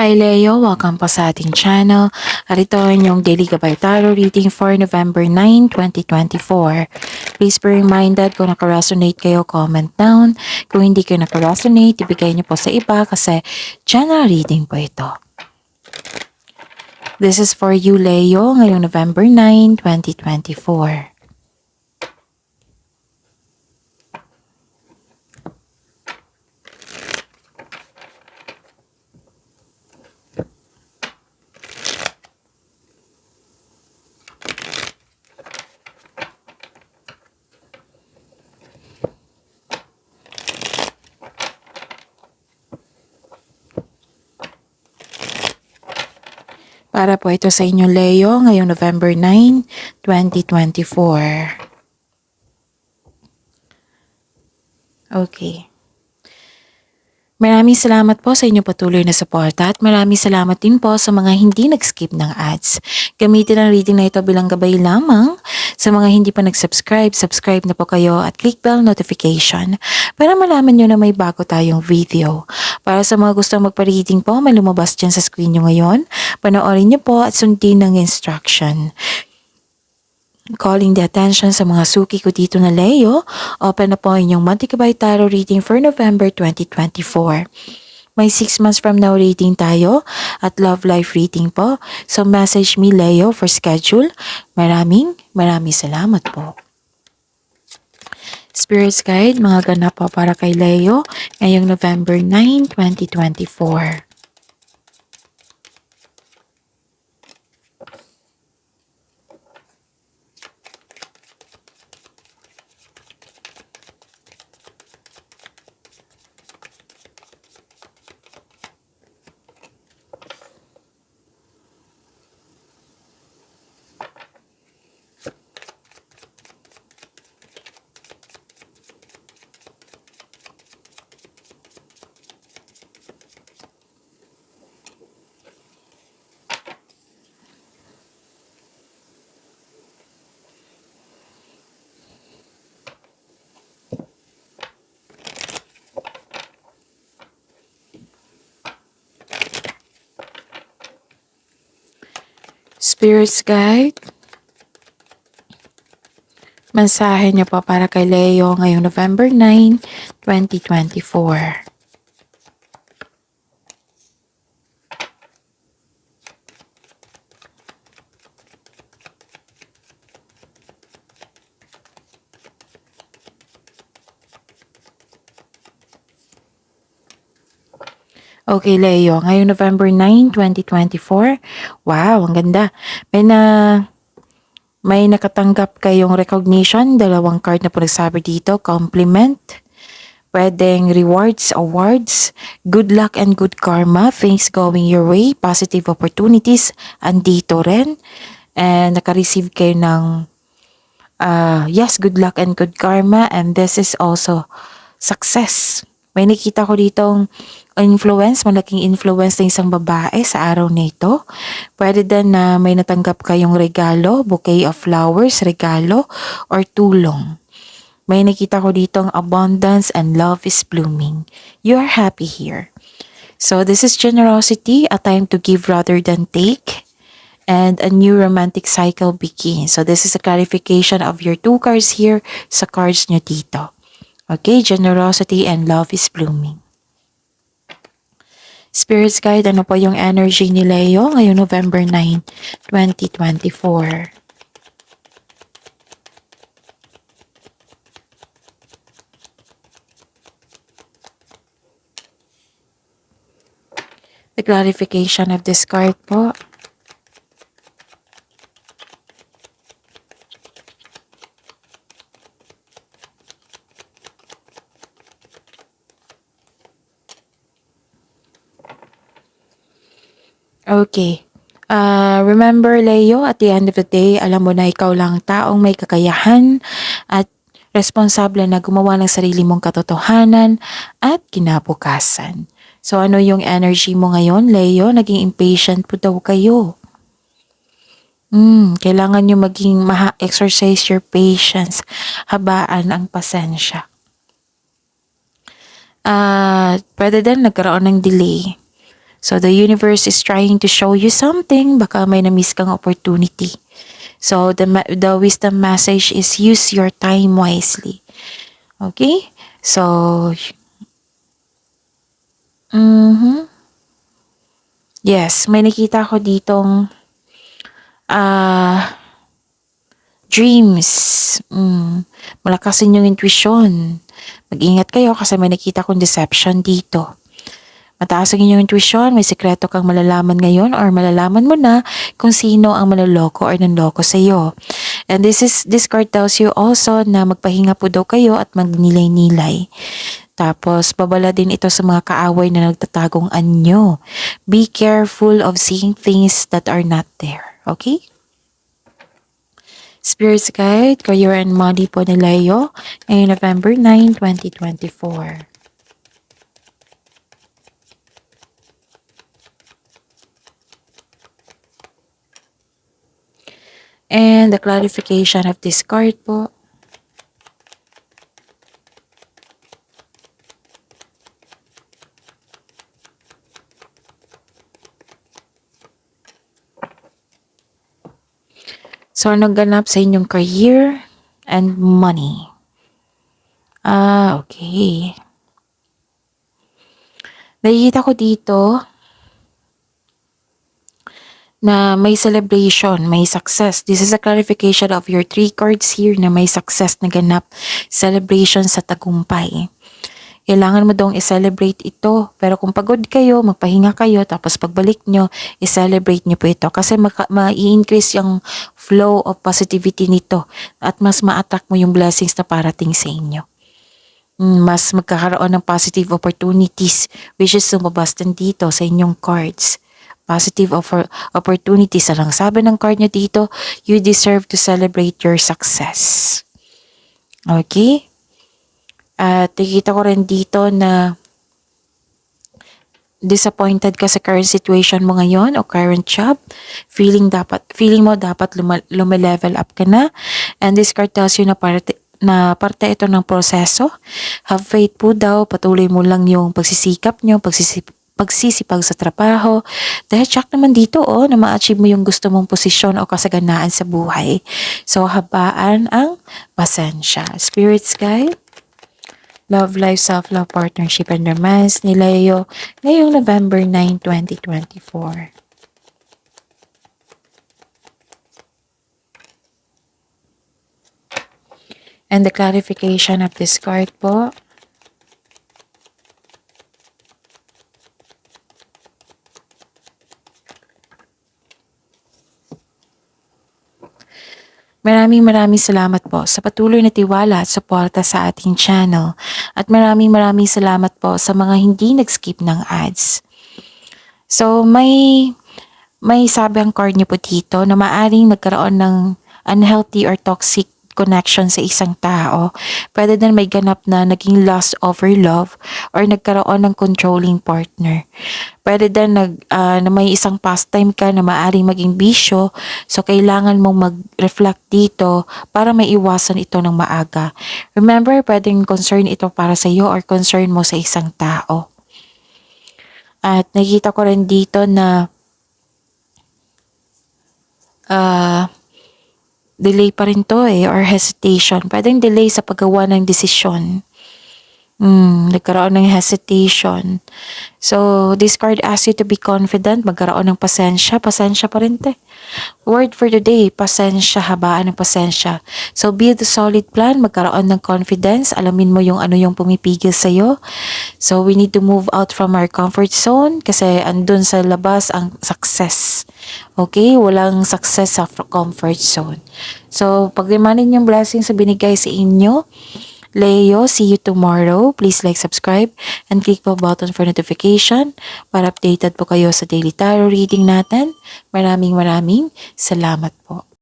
Hi Leo, welcome po sa ating channel. At ito ang inyong Daily Gabay Tarot reading for November 9, 2024. Please be reminded kung naka-resonate kayo, comment down. Kung hindi kayo naka-resonate, ibigay niyo po sa iba kasi general reading po ito. This is for you Leo ngayong November 9, 2024. Para po ito sa inyo Leo ngayong November 9, 2024. Okay. Maraming salamat po sa inyong patuloy na suporta at maraming salamat din po sa mga hindi nag-skip ng ads. Gamitin ang reading na ito bilang gabay lamang. Sa mga hindi pa nag-subscribe, subscribe na po kayo at click bell notification para malaman nyo na may bago tayong video. Para sa mga gustong magpa-reading po, may lumabas dyan sa screen nyo ngayon. Panoorin nyo po at sundin ng instruction. Calling the attention sa mga suki ko dito na Leo, open na po inyong Monthly Gabay Tarot reading for November 2024. May 6 months from now reading tayo at love life reading po. So message me Leo for schedule. Maraming salamat po. Spirits Guide, mga ganap po para kay Leo ngayong November 9, 2024. Spirits Guide, mensahe niyo po para kay Leo ngayong November 9, 2024. Okay, Leo, ngayong November 9, 2024. Wow, ang ganda. May nakatanggap kayong recognition. Dalawang card na po nagsabi dito. Compliment. Pwedeng rewards, awards. Good luck and good karma. Things going your way. Positive opportunities. Andito rin. And naka-receive kayo ng yes, good luck and good karma. And this is also success. May nakita ko ditong influence, malaking influence ng isang babae sa araw na ito. Pwede din na may natanggap kayong regalo, bouquet of flowers, regalo, or tulong. May nakita ko ditong abundance and love is blooming. You are happy here. So this is generosity, a time to give rather than take. And a new romantic cycle begins. So this is a clarification of your 2 cards here sa cards nyo dito. Okay, generosity and love is blooming. Spirits Guide, ano po yung energy ni Leo ngayong November 9, 2024? The clarification of this card po. Okay. Remember Leo, at the end of the day, alam mo na ikaw lang taong may kakayahan at responsable na gumawa ng sarili mong katotohanan at kinabukasan. So ano yung energy mo ngayon, Leo? Naging impatient po daw kayo. Kailangan nyo maging exercise your patience, habaan ang pasensya. Pwede din nagkaroon ng delay. So, the universe is trying to show you something. Baka may na-miss kang opportunity. So, the wisdom message is use your time wisely. Okay? So, yes, may nakita ko ditong dreams. Malakasin yung intuition. Mag-ingat kayo kasi may nakita kong deception dito. Mataas ang inyong intuition, may sekreto kang malalaman ngayon or malalaman mo na kung sino ang manloloko or nanloko sa iyo. And this card tells you also na magpahinga po daw kayo at magnilay-nilay. Tapos, babala din ito sa mga kaaway na nagtatagong anyo. Be careful of seeing things that are not there. Okay? Spirit's Guide, Career and Money po ni Leo ngayong November 9, 2024. And the clarification of this card po. So, anong ganap sa inyong career and money? Okay. Nakikita ko dito na may celebration, may success. This is a clarification of your 3 cards here na may success na ganap. Celebration sa tagumpay. Kailangan mo dong i-celebrate ito. Pero kung pagod kayo, magpahinga kayo, tapos pagbalik nyo, i-celebrate nyo po ito. Kasi ma-i-increase yung flow of positivity nito at mas ma-attract mo yung blessings na parating sa inyo. Mas magkakaroon ng positive opportunities which is lumabas din dito sa inyong cards. Positive opportunities. Alang sabi ng card nyo dito, you deserve to celebrate your success. Okay? At nakikita ko rin dito na disappointed ka sa current situation mo ngayon o current job. Feeling mo dapat lume-level up ka na. And this card tells you na parte ito ng proseso. Have faith po daw. Patuloy mo lang yung pagsisikap nyo, pagsisipag sa trabaho. Dahil check naman dito na ma-achieve mo yung gusto mong posisyon o kasaganaan sa buhay. So, habaan ang pasensya. Spirit's Guide, Love Life, Self-Love, Partnership, and Romance ni Leo ngayong November 9, 2024. And the clarification of this card po. Maraming salamat po sa patuloy na tiwala at suporta sa ating channel. At maraming salamat po sa mga hindi nag-skip ng ads. So, may sabi ang card niyo po dito na maaring magkaroon ng unhealthy or toxic connection sa isang tao. Pwede din may ganap na naging lust over love or nagkaroon ng controlling partner. Pwede din na may isang pastime ka na maaaring maging bisyo, so kailangan mong mag-reflect dito para maiwasan ito ng maaga. Remember, pwedeng concern ito para sa iyo or concern mo sa isang tao. At nakikita ko rin dito na delay pa rin to or hesitation. Pwedeng delay sa paggawa ng desisyon. Nagkaroon ng hesitation. So, this card asks you to be confident, magkaroon ng pasensya. Pasensya pa rin Word for today, pasensya, habaan ng pasensya. So, build a solid plan, magkaroon ng confidence, alamin mo yung ano yung pumipigil sa'yo. So, we need to move out from our comfort zone kasi andun sa labas ang success. Okay? Walang success sa comfort zone. So, pagdimanin yung blessings sa binigay sa inyo, Leo, see you tomorrow. Please like, subscribe, and click the button for notification para updated po kayo sa daily tarot reading natin. Maraming salamat po.